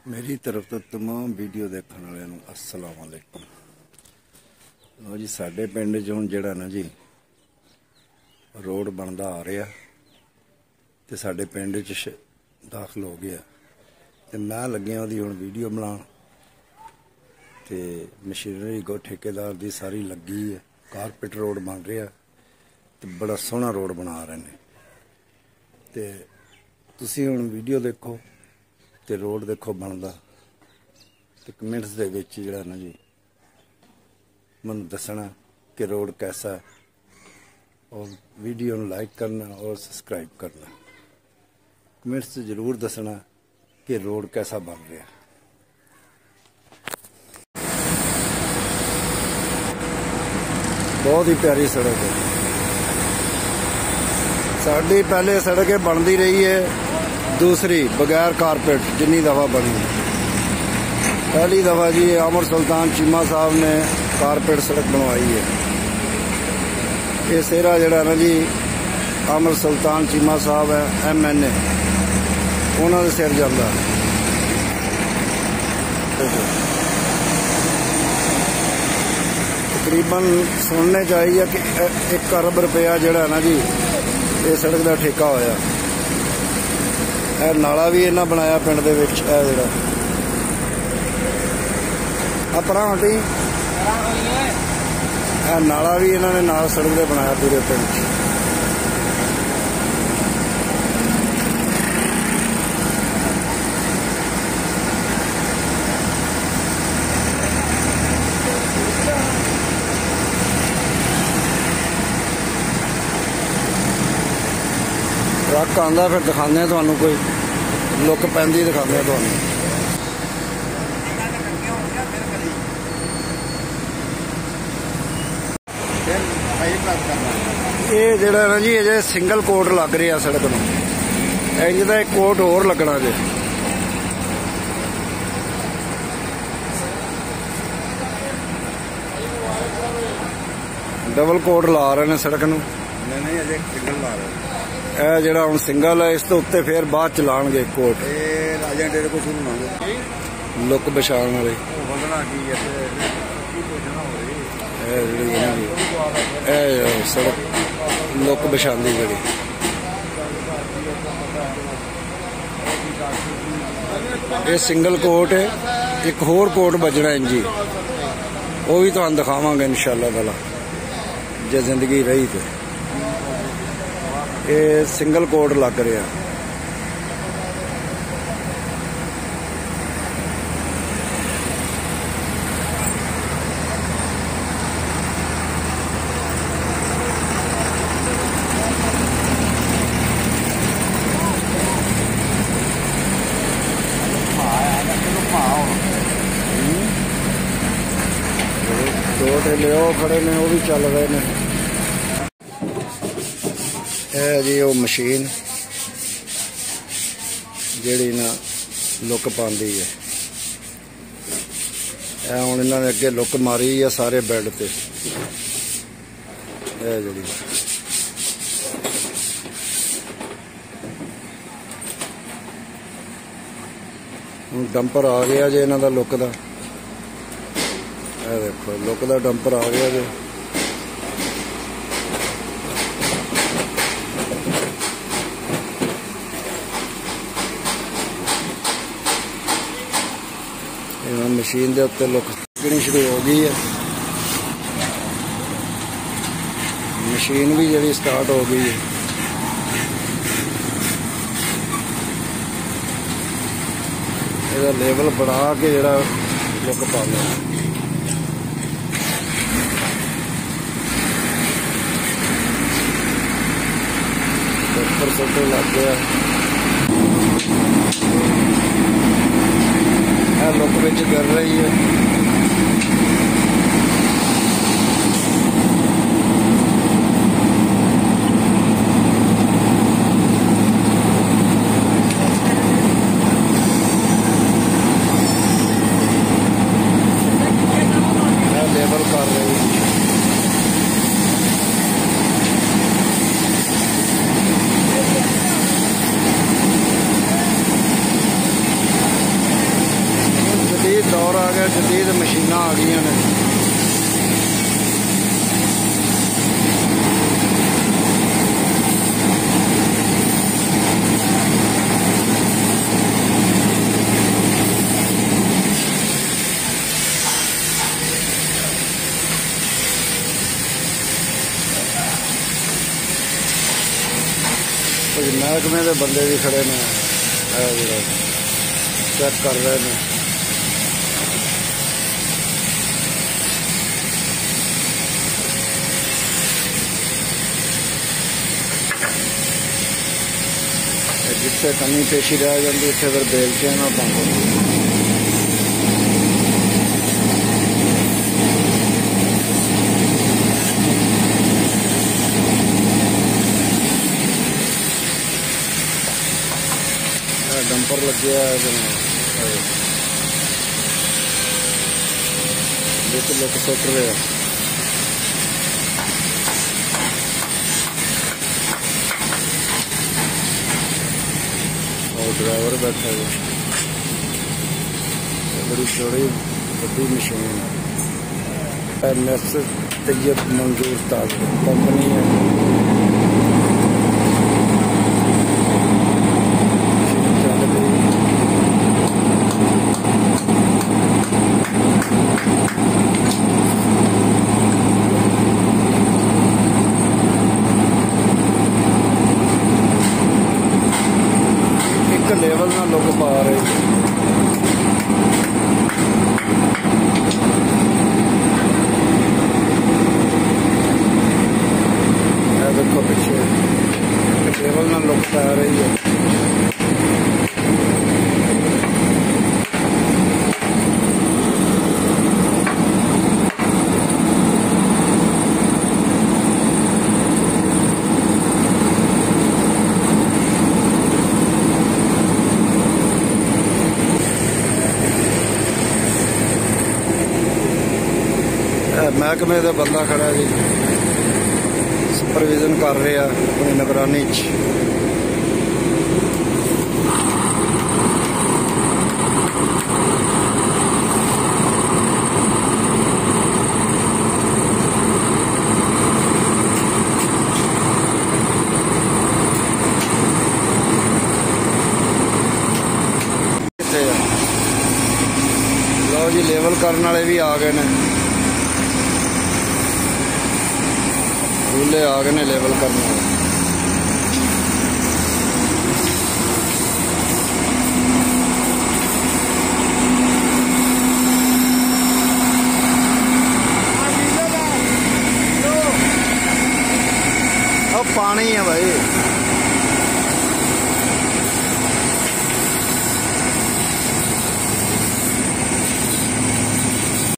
मेरी तरफ तो तमाम वीडियो देखने वाले नूं अस्सलाम वालेकुम। लो जी, साडे पिंड च हुण जिहड़ा ना जी रोड बनदा आ रहा ते साडे पिंड च दाखल हो गया ते मैं लग्या ओहदी हुण वीडियो बनाउण ते मशीनरी गो ठेकेदार दी सारी लगी है। कारपेट रोड बन रहा ते बड़ा सोहना रोड बना रहे ने ते तुसीं हुण वीडियो देखो ते रोड देखो बनदा ते कमेंट्स दे विच जिहड़ा ना जी मैनूं दसना कि रोड कैसा है और वीडियो नूं लाइक करना और सब्सक्राइब करना। कमेंट्स जरूर दसना कि रोड कैसा बन रहा। बहुत ही प्यारी सड़क है। साडी पहले सड़क बनती रही है, दूसरी बगैर कारपेट जिन्नी दफा बनी। पहली दफा जी अमर सुल्तान चीमा साहब ने कारपेट सड़क बनवाई है। ये सेहरा जड़ा ना जी अमर सुल्तान चीमा साहब है MNA, उन्होंने सिर जाता। तकरीबन सुनने चाहिए कि 1 अरब रुपया जड़ा ना जी ये सड़क का ठेका होया। नाला भी इन्हें बनाया पिंड दे विच। जड़ा अपना हटी नाला भी इन्होंने नाल सड़क दे बनाया पूरे पिंड। ट्रक आंदा फिर दिखाने तुहानू कोई लुक पैंदी दिखाने तुहानू। ये जड़ा ना जी अजे सिंगल कोट लग रहा सड़क में, इंज का एक कोट होर लगना जे। डबल कोट ला रहे हैं सड़क नूं। नहीं अजे सिंगल ला रहे। यह जड़ा हुण सिंगल है, इस तो उत्ते फिर बाद चलाणगे कोट। लुक बछाण वाले सड़क लुक बछांदी जड़ी। ये सिंगल कोट है, एक होर कोट बजना इंजी, वो भी तुहानू दिखावांगे इंशाअल्लाह ताला जे जिंदगी रही तो। ये सिंगल कोट लग रहा। दो ठेले वो खड़े ने, वो भी चल रहे हैं। है जी वो मशीन जिहड़ी ना लुक पांदी है। हुण इन्हां ने अगे लुक मारी है सारे बैड ते। जी हुण डंपर आ गया जे इन्हां दा लुक दा। देखो लुक दा डंपर आ गया जे। मशीन के उत्ते लुक लगनी शुरू हो गई है। मशीन भी जी स्टार्ट हो गई है। इसका लेवल बढ़ा के जरा लुक पाना। ऊपर सोटे लग गया लुक विच कर रही है। लेवल कर रही है। दौर आ गया, जदीद मशीनां आ गई ने। कुछ महकमे के बंदे भी खड़े ने, चेक कर रहे हैं। जिथे कमी पेशी रह जाती उत्थे फिर बेलते हैं ना पाँच। डंपर लगे लुक सुट रहे हैं। और ड्राइवर बैठा है। बड़ी चौड़ी बड़ी मशीन है। नेक्स्ट तैयब मंजूर ताज कंपनी है। लेवल ना लुक पा रहे। देखो पीछे लेवल ना लुक पा रही है। महकमे का बंदा खड़ा जी, सुपरविजन कर रहा अपनी निगरानी च। लो जी लेवल करने वाले भी आ गए ने, झूले आ गए ने लेवल करने वाले। अब पानी है भाई।